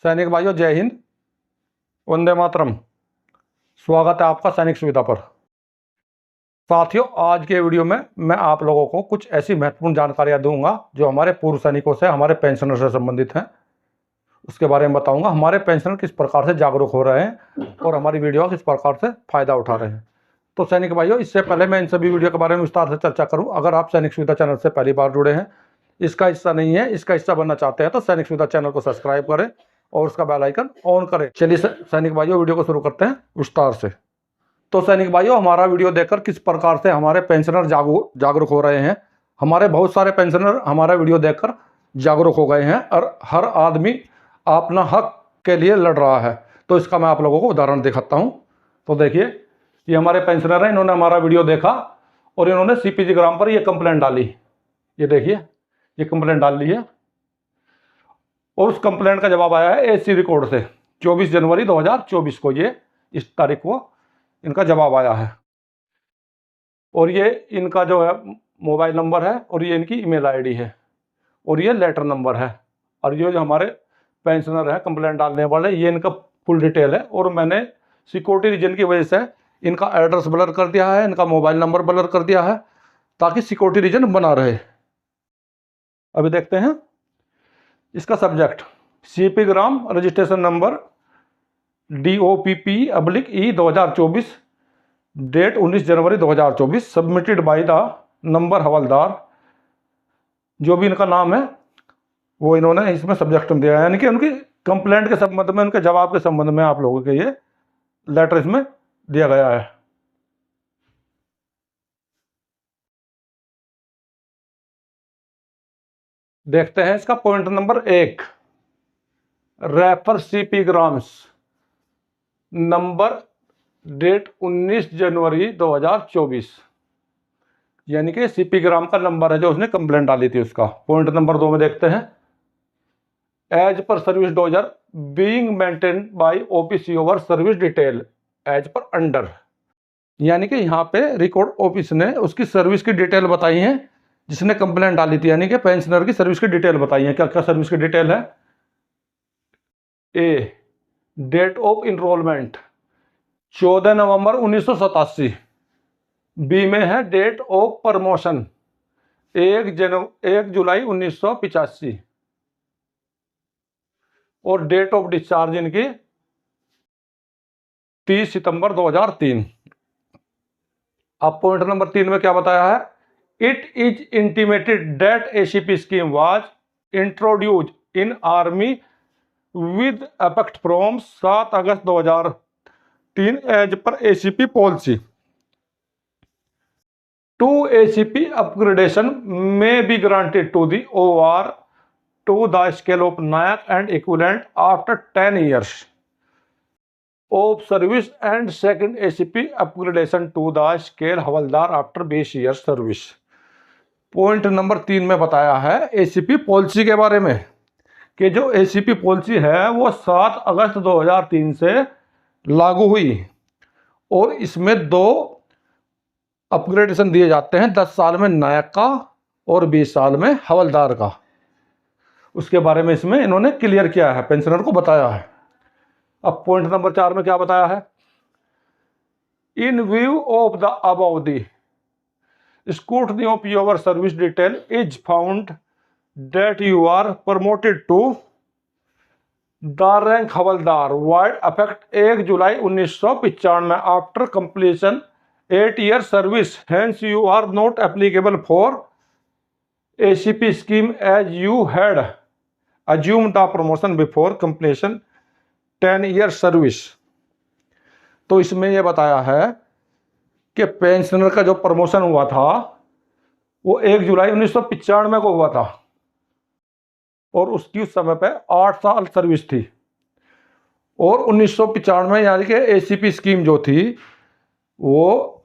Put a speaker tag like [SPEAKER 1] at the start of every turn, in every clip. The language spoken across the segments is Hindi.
[SPEAKER 1] सैनिक भाइयों, जय हिंद, वंदे मातरम। स्वागत है आपका सैनिक सुविधा पर। साथियों, आज के वीडियो में मैं आप लोगों को कुछ ऐसी महत्वपूर्ण जानकारियां दूंगा जो हमारे पूर्व सैनिकों से, हमारे पेंशनर से संबंधित हैं। उसके बारे में बताऊंगा हमारे पेंशनर किस प्रकार से जागरूक हो रहे हैं और हमारी वीडियो का किस प्रकार से फायदा उठा रहे हैं। तो सैनिक भाइयों, इससे पहले मैं इन सभी वीडियो के बारे में विस्तार से चर्चा करूँ, अगर आप सैनिक सुविधा चैनल से पहली बार जुड़े हैं, इसका हिस्सा नहीं है, इसका हिस्सा बनना चाहते हैं, तो सैनिक सुविधा चैनल को सब्सक्राइब करें और उसका बेल आइकन ऑन करें। चलिए सैनिक भाइयों, वीडियो को शुरू करते हैं विस्तार से। तो सैनिक भाइयों, हमारा वीडियो देखकर किस प्रकार से हमारे पेंशनर जागरूक हो रहे हैं। हमारे बहुत सारे पेंशनर हमारा वीडियो देखकर जागरूक हो गए हैं और हर आदमी अपना हक के लिए लड़ रहा है। तो इसका मैं आप लोगों को उदाहरण दिखाता हूँ। तो देखिए, ये हमारे पेंशनर हैं, इन्होंने हमारा वीडियो देखा और इन्होंने सीपीजी ग्राम पर ये कंप्लेंट डाली। ये देखिए, ये कंप्लेंट डाल ली है और उस कंप्लेंट का जवाब आया है एसी रिकॉर्ड से 24 जनवरी 2024 को। ये इस तारीख को इनका जवाब आया है और ये इनका जो है मोबाइल नंबर है और ये इनकी ईमेल आईडी है और ये लेटर नंबर है। और ये जो हमारे पेंशनर है कंप्लेंट डालने वाले, ये इनका फुल डिटेल है। और मैंने सिक्योरिटी रीजन की वजह से इनका एड्रेस ब्लर कर दिया है, इनका मोबाइल नंबर ब्लर कर दिया है, ताकि सिक्योरिटी रीजन बना रहे। अभी देखते हैं इसका subject, CP gram registration number DOPP/E 2024, date 19 जनवरी 2024, submitted by the number havildar. जो भी इनका नाम है वो इन्होंने इसमें सब्जेक्ट में दिया है, यानी कि उनकी कंप्लेंट के संबंध में, उनके जवाब के संबंध में आप लोगों के ये लेटर इसमें दिया गया है। देखते हैं इसका point number 1, refer CP grams number date 19 जनवरी 2024, यानी कि सीपी ग्राम का नंबर है जो उसने कंप्लेंट डाली थी उसका। पॉइंट नंबर 2 में देखते हैं, as per service dossier being maintained by OPC over service detail as per under, यानी कि यहाँ पे रिकॉर्ड ऑफिस ने उसकी सर्विस की डिटेल बताई है जिसने कंप्लेंट डाली थी, यानी कि पेंशनर की सर्विस की डिटेल बताई है। क्या क्या सर्विस की डिटेल है? ए, डेट ऑफ इनरोलमेंट 14 नवंबर 1987। बी में है डेट ऑफ प्रमोशन 1 जुलाई 1985 और डेट ऑफ डिस्चार्ज इनकी 30 सितंबर 2003। अब पॉइंट नंबर 3 में क्या बताया है? It is intimated that ACP scheme was introduced in army with effect from 7 अगस्त 2003 as per ACP policy. 2 ACP upgradation may be granted to the OR to the scale of Nayak and equivalent after 10 years of service and second ACP upgradation to the scale havildar after 20 years service। Point number 3 में बताया है ACP पॉलिसी के बारे में कि जो ACP पॉलिसी है वो 7 अगस्त 2003 से लागू हुई और इसमें 2 अपग्रेडेशन दिए जाते हैं, 10 साल में नायक का और 20 साल में हवलदार का। उसके बारे में इसमें इन्होंने क्लियर किया है, पेंशनर को बताया है। अब पॉइंट नंबर 4 में क्या बताया है? In view of the above the scrutiny of your service detail is found that you are promoted to the rank हवलदार वाइड इफेक्ट 1 जुलाई 1995 after completion 8 year service, hence you are not applicable for ACP scheme as you had assumed the promotion before completion 10 year service। तो इसमें यह बताया है कि पेंशनर का जो प्रमोशन हुआ था वो 1 जुलाई 1995 को हुआ था और उसकी उस समय पे 8 साल सर्विस थी और 1995 यानी कि ACP स्कीम जो थी वो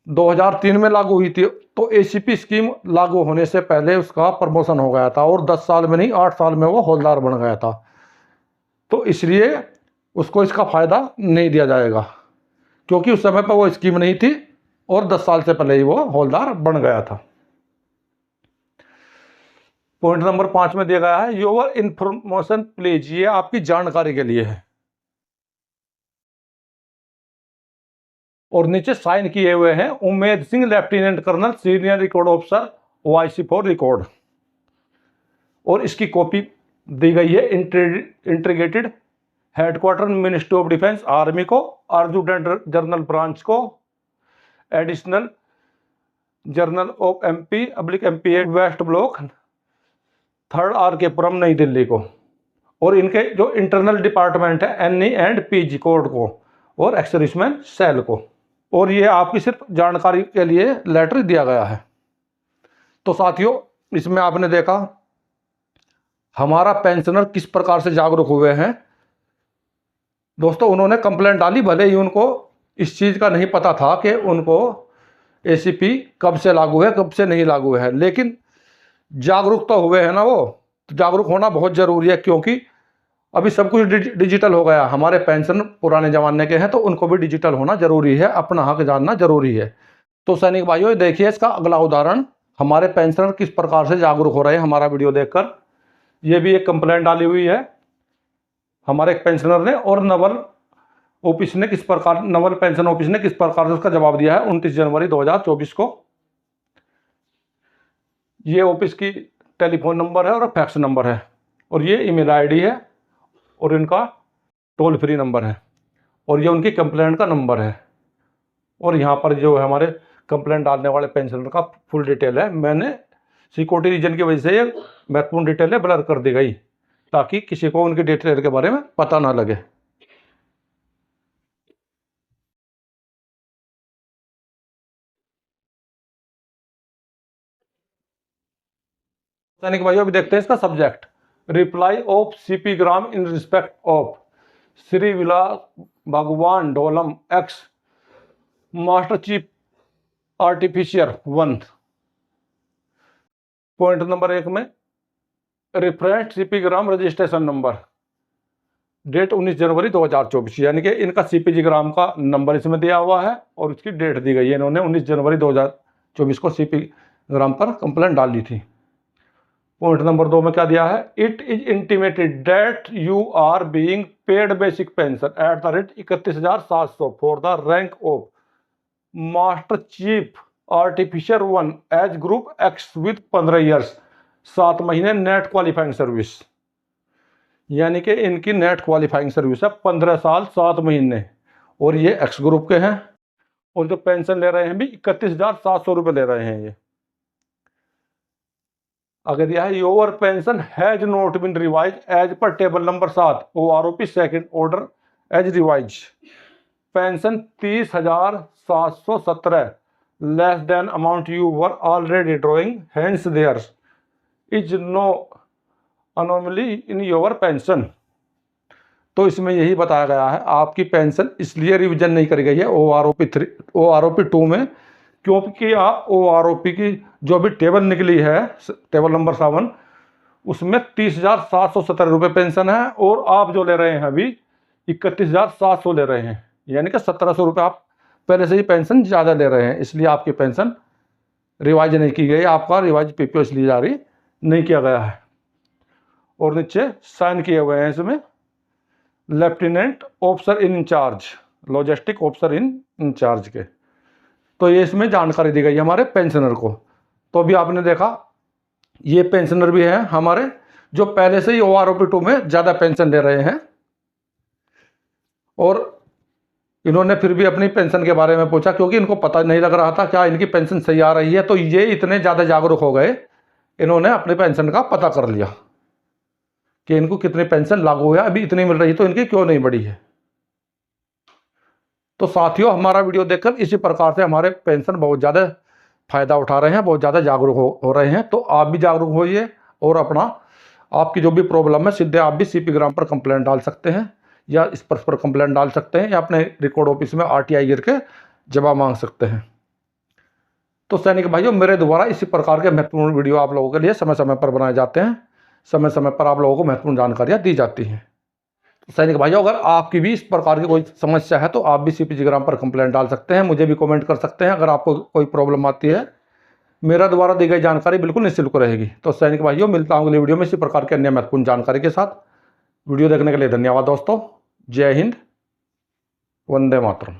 [SPEAKER 1] 2003 में लागू हुई थी। तो ACP स्कीम लागू होने से पहले उसका प्रमोशन हो गया था और 10 साल में नहीं 8 साल में वो हवलदार बन गया था। तो इसलिए उसको इसका फ़ायदा नहीं दिया जाएगा क्योंकि उस समय पर वो स्कीम नहीं थी और 10 साल से पहले ही वो हवलदार बन गया था। पॉइंट नंबर 5 में दिया गया है योर इंफॉर्मेशन प्लीज, ये आपकी जानकारी के लिए है। और नीचे साइन किए हुए हैं Umed Singh lieutenant colonel senior record officer OIC for record. और इसकी कॉपी दी गई है integrated headquarter ministry of defence army को, एडजुटेंट जनरल ब्रांच को, additional general of MP west block 3rd RK Puram Nai Delhi को, और इनके जो इंटरनल डिपार्टमेंट है NE एंड PG कोड को, और एक्सरिचमेंट सेल को। और ये आपकी सिर्फ जानकारी के लिए लेटर दिया गया है। तो साथियों, इसमें आपने देखा हमारा पेंशनर किस प्रकार से जागरूक हुए हैं। दोस्तों, उन्होंने कंप्लेंट डाली, भले ही उनको इस चीज़ का नहीं पता था कि उनको ACP कब से लागू है कब से नहीं लागू है, लेकिन जागरूक तो हुए हैं ना वो। तो जागरूक होना बहुत ज़रूरी है, क्योंकि अभी सब कुछ डिजिटल हो गया। हमारे पेंशन पुराने ज़माने के हैं, तो उनको भी डिजिटल होना ज़रूरी है, अपना हक जानना ज़रूरी है। तो सैनिक भाइयों, देखिए इसका अगला उदाहरण, हमारे पेंशनर किस प्रकार से जागरूक हो रहे हैं हमारा वीडियो देखकर। ये भी एक कंप्लेंट डाली हुई है हमारे एक पेंशनर ने, और नवल पेंशन ऑफिस ने किस प्रकार से उसका जवाब दिया है 29 जनवरी 2024 को। ये ऑफिस की टेलीफोन नंबर है और फैक्स नंबर है, और ये ईमेल ID है, और इनका टोल फ्री नंबर है, और ये उनकी कंप्लेंट का नंबर है। और यहाँ पर जो है हमारे कंप्लेंट डालने वाले पेंशनर का फुल डिटेल है। मैंने सिक्योरिटी रीजन की वजह से ये महत्वपूर्ण डिटेल है ब्लर कर दी गई, ताकि किसी को उनकी डिटेल के बारे में पता ना लगे। सैनिक भाइयों, अभी देखते हैं इसका subject. Reply of CP gram in respect of Shri Vilas Bhagwan Dholam ex master chief artificer 1। Point number 1 में reference CP gram registration number, date 19 जनवरी 2024, यानी कि इनका CPG ग्राम का नंबर इसमें दिया हुआ है और उसकी डेट दी गई है। इन्होंने 19 जनवरी 2024 को CP ग्राम पर कंप्लेंट डाली थी। पॉइंट नंबर 2 में क्या दिया है, it is intimated that you are being paid basic pension at the rate 31,700 for the rank of master chief artificer 1 as group X with 15 years 7 महीने नेट क्वालिफाइंग सर्विस, यानी कि इनकी नेट क्वालिफाइंग सर्विस है 15 साल 7 महीने, और ये X ग्रुप के हैं, और जो पेंशन ले रहे हैं भी 31,700 रुपये ले रहे हैं। ये अगर यह है your pension has not been revise as per table number 7 OROP second order as revise, pension 30,717 less than amount you were already drawing, hence there is no anomaly in your pension. तो इसमें यही बताया गया है आपकी पेंशन इसलिए रिवीजन नहीं करी गई है OROP 2 में, क्योंकि OROP की जो भी टेबल निकली है टेबल नंबर 7, उसमें 30,717 रुपये पेंशन है, और आप जो ले रहे हैं अभी 31,700 ले रहे हैं, यानी कि 1,700 रुपये आप पहले से ही पेंशन ज़्यादा ले रहे हैं, इसलिए आपकी पेंशन रिवाइज नहीं की गई। आपका रिवाइज PPO इसलिए जारी नहीं किया गया है। और नीचे साइन किए हुए हैं इसमें lieutenant officer in incharge, logistic officer in incharge के। तो ये इसमें जानकारी दी गई हमारे पेंशनर को। तो अभी आपने देखा ये पेंशनर भी हैं हमारे जो पहले से ही OROP 2 में ज़्यादा पेंशन ले रहे हैं, और इन्होंने फिर भी अपनी पेंशन के बारे में पूछा, क्योंकि इनको पता नहीं लग रहा था क्या इनकी पेंशन सही आ रही है। तो ये इतने ज़्यादा जागरूक हो गए, इन्होंने अपनी पेंशन का पता कर लिया कि इनको कितनी पेंशन लागू है, अभी इतनी मिल रही तो इनकी क्यों नहीं बढ़ी है। तो साथियों, हमारा वीडियो देखकर इसी प्रकार से हमारे पेंशन बहुत ज़्यादा फ़ायदा उठा रहे हैं, बहुत ज़्यादा जागरूक हो रहे हैं। तो आप भी जागरूक होइए, और अपना आपकी जो भी प्रॉब्लम है सीधे आप भी CP ग्राम पर कंप्लेंट डाल सकते हैं, या इस पर कंप्लेंट डाल सकते हैं, या अपने रिकॉर्ड ऑफिस में RTI गिर के जवाब मांग सकते हैं। तो सैनिक भाइयों, मेरे द्वारा इसी प्रकार के महत्वपूर्ण वीडियो आप लोगों के लिए समय समय पर बनाए जाते हैं, समय समय पर आप लोगों को महत्वपूर्ण जानकारियाँ दी जाती हैं। सैनिक भाइयों, अगर आपकी भी इस प्रकार की कोई समस्या है तो आप भी CPG ग्राम पर कंप्लेंट डाल सकते हैं, मुझे भी कमेंट कर सकते हैं। अगर आपको कोई प्रॉब्लम आती है मेरा द्वारा दी गई जानकारी बिल्कुल निःशुल्क रहेगी। तो सैनिक भाइयों, मिलता हूँ अगली वीडियो में इसी प्रकार के अन्य महत्वपूर्ण जानकारी के साथ। वीडियो देखने के लिए धन्यवाद दोस्तों। जय हिंद, वंदे मातरम।